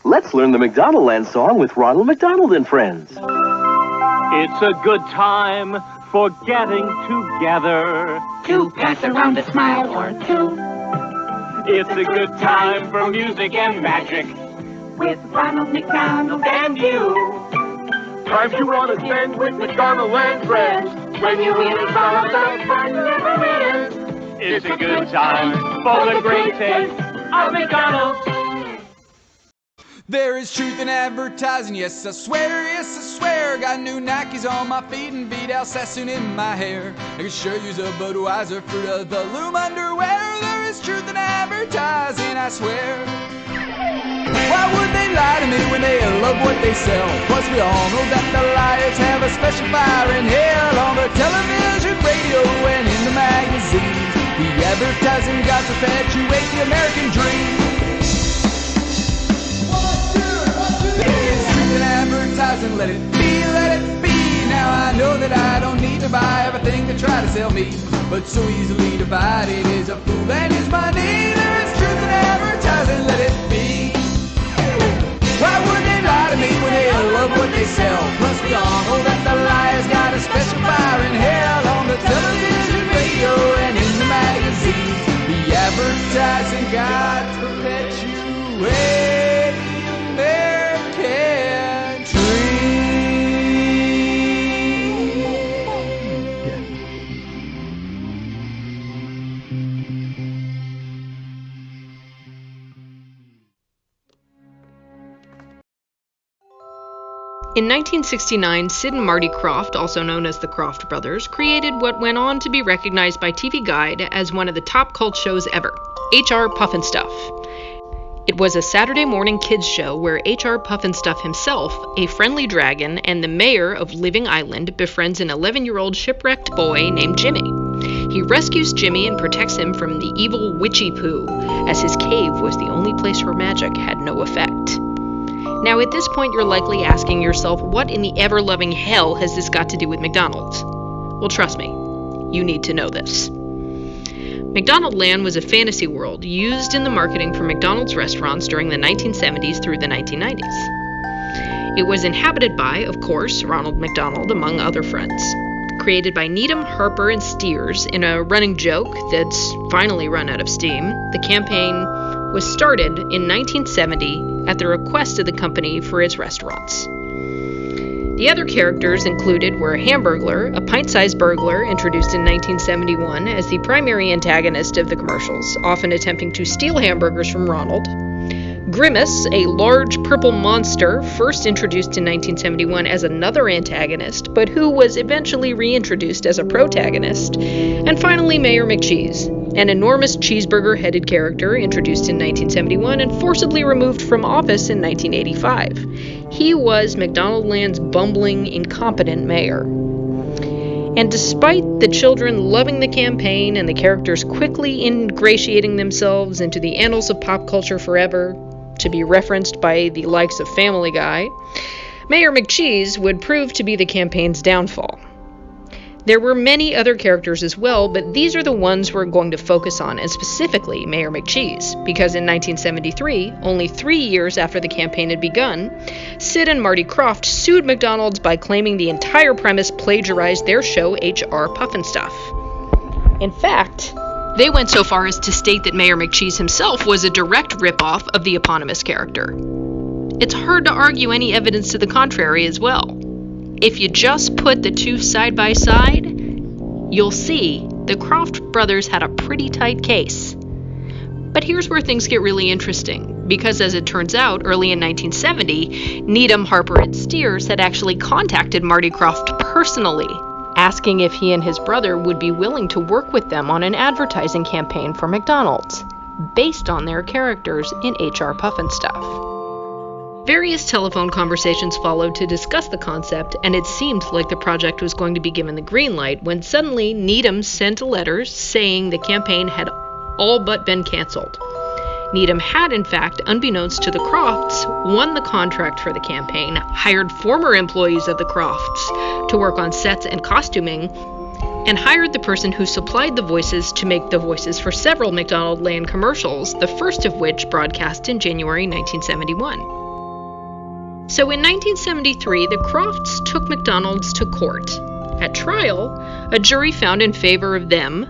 Let's learn the McDonaldLand song with Ronald McDonald and Friends. It's a good time for getting together to pass around a smile or two. It's a good time for music and magic with Ronald McDonald and you. Times you want to spend with McDonaldLand friends when you really follow the fun never ends. It's a good time for the great taste of McDonald's. There is truth in advertising, yes I swear. Got new Nikes on my feet and Vidal Sassoon in my hair. I can sure use a Budweiser Fruit of the Loom underwear. There is truth in advertising, I swear. Why would they lie to me when they love what they sell? Plus we all know that the liars have a special fire in hell. On the television, radio, and in the magazines, the advertising gods perpetuate the American dream. Advertising, let it be, let it be. Now I know that I don't need to buy everything they try to sell me, but so easily divided is a fool and his money. There is truth in advertising, let it be. Why would they lie to me when they love what they sell? Plus we all know that the liars got a special fire in hell. On the television, radio, and in the magazines, the advertising gods perpetuate American. In 1969, Sid and Marty Krofft, also known as the Krofft Brothers, created what went on to be recognized by TV Guide as one of the top cult shows ever, HR Pufnstuf. It was a Saturday morning kids show where HR Pufnstuf himself, a friendly dragon, and the mayor of Living Island befriends an 11-year-old shipwrecked boy named Jimmy. He rescues Jimmy and protects him from the evil Witchy Poo, as his cave was the only place where magic had no effect. Now, at this point, you're likely asking yourself, what in the ever-loving hell has this got to do with McDonald's? Well, trust me, you need to know this. McDonaldLand was a fantasy world used in the marketing for McDonald's restaurants during the 1970s through the 1990s. It was inhabited by, of course, Ronald McDonald, among other friends. Created by Needham, Harper, and Steers in a running joke that's finally run out of steam, the campaign was started in 1970 at the request of the company for its restaurants. The other characters included were Hamburglar, a pint-sized burglar introduced in 1971 as the primary antagonist of the commercials, often attempting to steal hamburgers from Ronald. Grimace, a large purple monster, first introduced in 1971 as another antagonist, but who was eventually reintroduced as a protagonist. And finally, Mayor McCheese, an enormous cheeseburger-headed character introduced in 1971 and forcibly removed from office in 1985. He was McDonaldLand's bumbling, incompetent mayor. And despite the children loving the campaign and the characters quickly ingratiating themselves into the annals of pop culture forever, to be referenced by the likes of Family Guy, Mayor McCheese would prove to be the campaign's downfall. There were many other characters as well, but these are the ones we're going to focus on, and specifically Mayor McCheese, because in 1973, only 3 years after the campaign had begun, Sid and Marty Krofft sued McDonald's by claiming the entire premise plagiarized their show HR Pufnstuf. In fact, they went so far as to state that Mayor McCheese himself was a direct ripoff of the eponymous character. It's hard to argue any evidence to the contrary as well. If you just put the two side by side, you'll see the Krofft brothers had a pretty tight case. But here's where things get really interesting, because as it turns out, early in 1970, Needham, Harper, and Steers had actually contacted Marty Krofft personally, asking if he and his brother would be willing to work with them on an advertising campaign for McDonald's, based on their characters in HR Pufnstuf. Various telephone conversations followed to discuss the concept, and it seemed like the project was going to be given the green light when suddenly Needham sent a letter saying the campaign had all but been canceled. Needham had, in fact, unbeknownst to the Krofts, won the contract for the campaign, hired former employees of the Krofts to work on sets and costuming, and hired the person who supplied the voices to make the voices for several McDonaldLand commercials, the first of which broadcast in January 1971. So in 1973, the Crofts took McDonald's to court. At trial, a jury found in favor of them,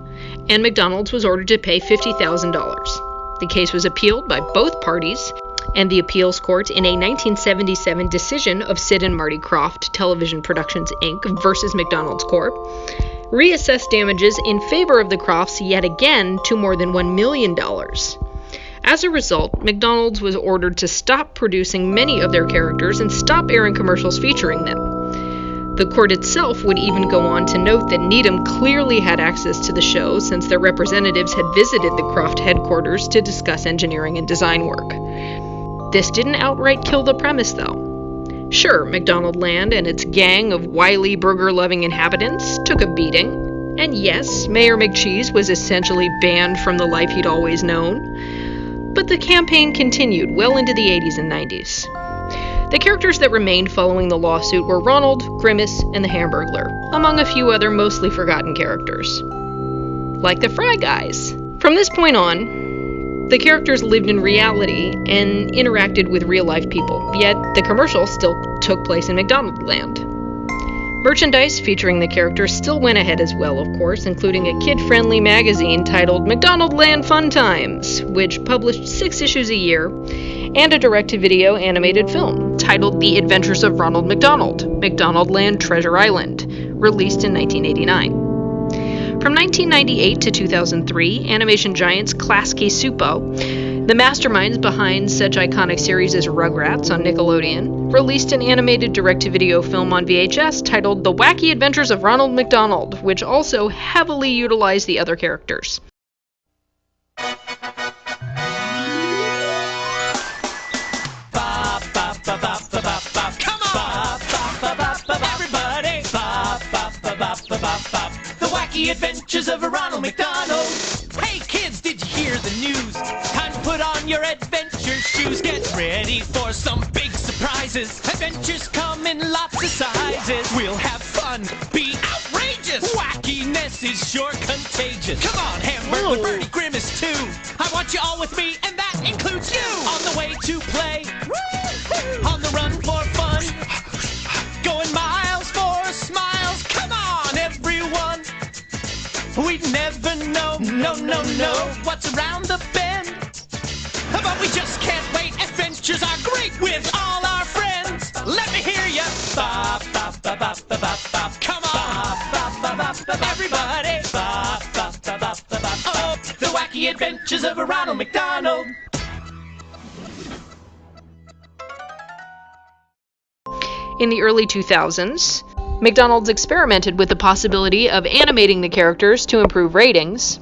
and McDonald's was ordered to pay $50,000. The case was appealed by both parties, and the appeals court in a 1977 decision of Sid and Marty Krofft Television Productions, Inc. versus McDonald's Corp. reassessed damages in favor of the Crofts yet again to more than $1 million. As a result, McDonald's was ordered to stop producing many of their characters and stop airing commercials featuring them. The court itself would even go on to note that Needham clearly had access to the show since their representatives had visited the Krofft headquarters to discuss engineering and design work. This didn't outright kill the premise, though. Sure, McDonaldLand and its gang of wily burger-loving inhabitants took a beating, and yes, Mayor McCheese was essentially banned from the life he'd always known. But the campaign continued well into the 80s and 90s. The characters that remained following the lawsuit were Ronald, Grimace, and the Hamburglar, among a few other mostly forgotten characters. Like the Fry Guys. From this point on, the characters lived in reality and interacted with real-life people, yet the commercial still took place in McDonaldland. Merchandise featuring the characters still went ahead as well, of course, including a kid-friendly magazine titled McDonaldLand Fun Times, which published 6 issues a year, and a direct-to-video animated film titled The Adventures of Ronald McDonald, McDonaldLand Treasure Island, released in 1989. From 1998 to 2003, animation giants Klasky Csupo, the masterminds behind such iconic series as Rugrats on Nickelodeon, released an animated direct-to-video film on VHS titled The Wacky Adventures of Ronald McDonald, which also heavily utilized the other characters. Come on! Everybody! The Wacky Adventures of Ronald McDonald. Hey kids, did you hear the news? Time to put on your adventure shoes. Get ready for some big surprises. Adventures come in lots of sizes. We'll have fun, be outrageous. Wackiness is sure contagious. Come on, Hamburglar, Birdie, Grimace too. I want you all with me, and that includes you. On the way to play, on the run for fun, going miles for smiles. Come on, everyone. We'd never know, no, what's around the bend. But we just can't wait. Adventures are great with all our friends. Let me hear ya. Bop, bop, bop, bop, bop, bop, bop. Come on. Bop, bop, bop, bop, everybody. Bop, bop, bop, bop, bop, bop. Oh, the Wacky Adventures of Ronald McDonald. In the early 2000s, McDonald's experimented with the possibility of animating the characters to improve ratings,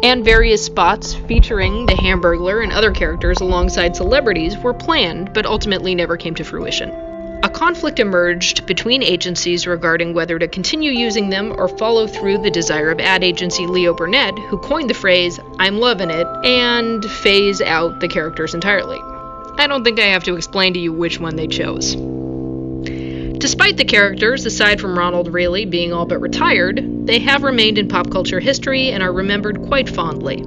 and various spots featuring the Hamburglar and other characters alongside celebrities were planned but ultimately never came to fruition. A conflict emerged between agencies regarding whether to continue using them or follow through the desire of ad agency Leo Burnett, who coined the phrase, "I'm lovin' it," and phase out the characters entirely. I don't think I have to explain to you which one they chose. Despite the characters, aside from Ronald really being all but retired, they have remained in pop culture history and are remembered quite fondly.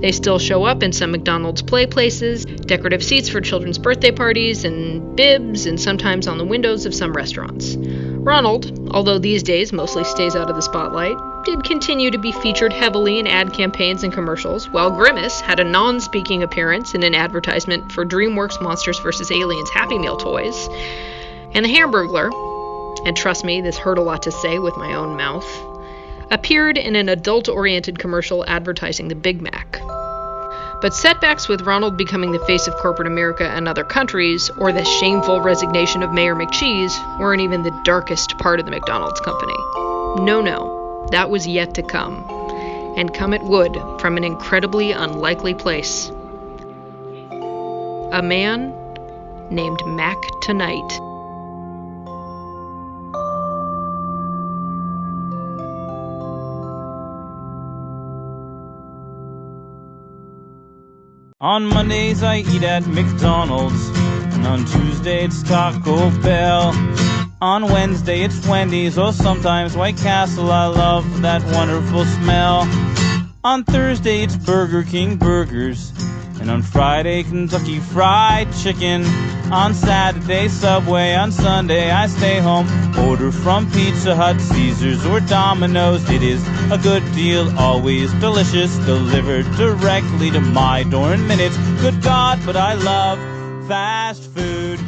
They still show up in some McDonald's play places, decorative seats for children's birthday parties, and bibs, and sometimes on the windows of some restaurants. Ronald, although these days mostly stays out of the spotlight, did continue to be featured heavily in ad campaigns and commercials, while Grimace had a non-speaking appearance in an advertisement for DreamWorks Monsters vs. Aliens Happy Meal toys. And the Hamburglar, and trust me, this hurt a lot to say with my own mouth, appeared in an adult-oriented commercial advertising the Big Mac. But setbacks with Ronald becoming the face of corporate America and other countries, or the shameful resignation of Mayor McCheese, weren't even the darkest part of the McDonald's company. No, that was yet to come. And come it would from an incredibly unlikely place. A man named Mac Tonight. On Mondays I eat at McDonald's, and on Tuesday it's Taco Bell. On Wednesday it's Wendy's, or sometimes White Castle, I love that wonderful smell. On Thursday it's Burger King burgers, and on Friday Kentucky Fried Chicken. On Saturday, Subway. On Sunday, I stay home. Order from Pizza Hut, Caesars, or Domino's. It is a good deal, always delicious, delivered directly to my door in minutes. Good God, but I love fast food.